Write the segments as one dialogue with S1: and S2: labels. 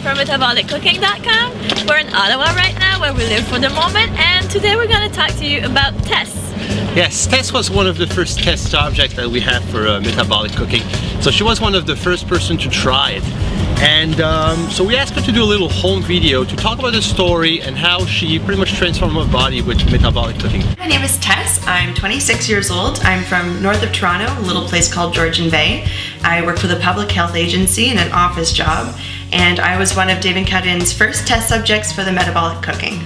S1: from MetabolicCooking.com. We're in Ottawa right now, where we live for the moment, and today we're going to talk to you about Tess.
S2: Yes, Tess was one of the first test subjects that we had for Metabolic Cooking. So she was one of the first person to try it. And so we asked her to do a little home video to talk about the story and how she pretty much transformed her body with Metabolic Cooking.
S3: My name is Tess. I'm 26 years old. I'm from north of Toronto, a little place called Georgian Bay. I work for the Public Health Agency in an office job, and I was one of Dave and Karin's first test subjects for the Metabolic Cooking.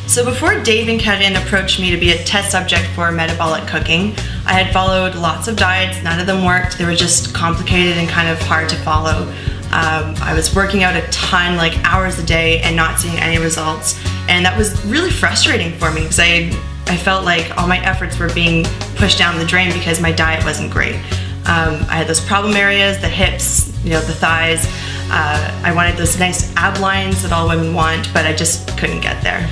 S3: So before Dave and Karin approached me to be a test subject for Metabolic Cooking, I had followed lots of diets. None of them worked. They were just complicated and kind of hard to follow. I was working out a ton, like hours a day, and not seeing any results. And that was really frustrating for me because I felt like all my efforts were being pushed down the drain because my diet wasn't great. I had those problem areas, the hips, the thighs. I wanted those nice ab lines that all women want, but I just couldn't get there.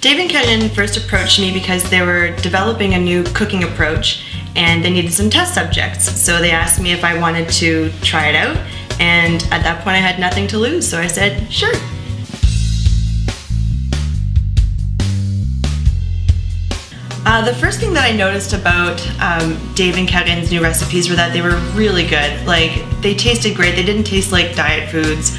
S3: Dave and Karin first approached me because they were developing a new cooking approach and they needed some test subjects. So they asked me if I wanted to try it out, and at that point I had nothing to lose, so I said, sure. The first thing that I noticed about Dave and Karin's new recipes were that they were really good. Like, they tasted great. They didn't taste like diet foods.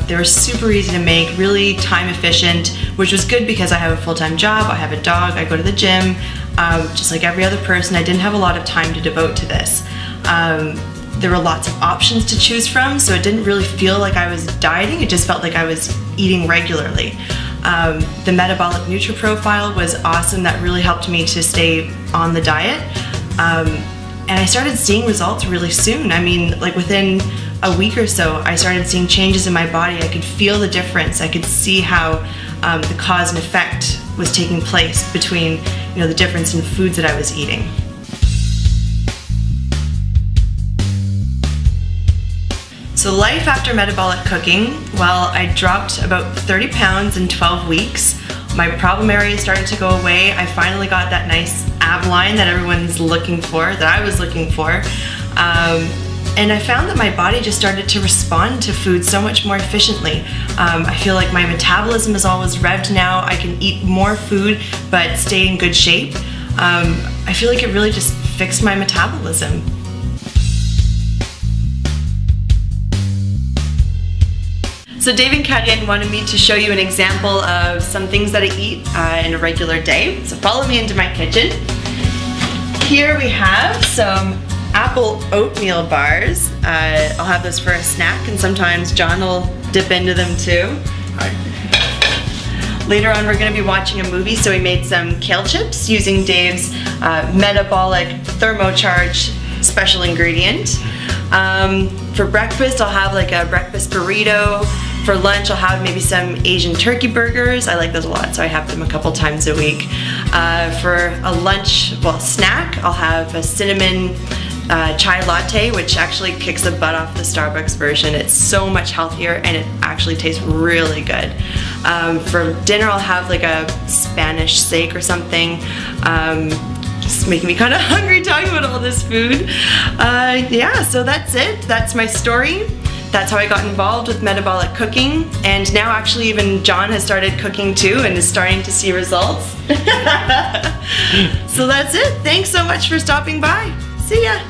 S3: They were super easy to make, really time efficient, which was good because I have a full-time job, I have a dog, I go to the gym. Just like every other person, I didn't have a lot of time to devote to this. There were lots of options to choose from, so it didn't really feel like I was dieting, it just felt like I was eating regularly. The metabolic NutriProfile was awesome. That really helped me to stay on the diet. And I started seeing results really soon. I mean, like within a week or so, I started seeing changes in my body. I could feel the difference. I could see how the cause and effect was taking place between, the difference in foods that I was eating. So life after Metabolic Cooking, well, I dropped about 30 pounds in 12 weeks. My problem areas started to go away. I finally got that nice ab line that everyone's looking for, that I was looking for. And I found that my body just started to respond to food so much more efficiently. I feel like my metabolism is always revved now. I can eat more food but stay in good shape. I feel like it really just fixed my metabolism. So Dave and Karin wanted me to show you an example of some things that I eat in a regular day. So follow me into my kitchen. Here we have some apple oatmeal bars. I'll have those for a snack, and sometimes John will dip into them too. Hi. Later on we're going to be watching a movie, so we made some kale chips using Dave's metabolic thermocharge special ingredient. For breakfast I'll have like a breakfast burrito. For lunch, I'll have maybe some Asian turkey burgers. I like those a lot, so I have them a couple times a week. For a snack, I'll have a cinnamon chai latte, which actually kicks the butt off the Starbucks version. It's so much healthier and it actually tastes really good. For dinner, I'll have like a Spanish steak or something. Just making me kind of hungry talking about all this food. Yeah, so that's it. That's my story. That's how I got involved with Metabolic Cooking, and now actually even John has started cooking too and is starting to see results. So that's it. Thanks so much for stopping by. See ya.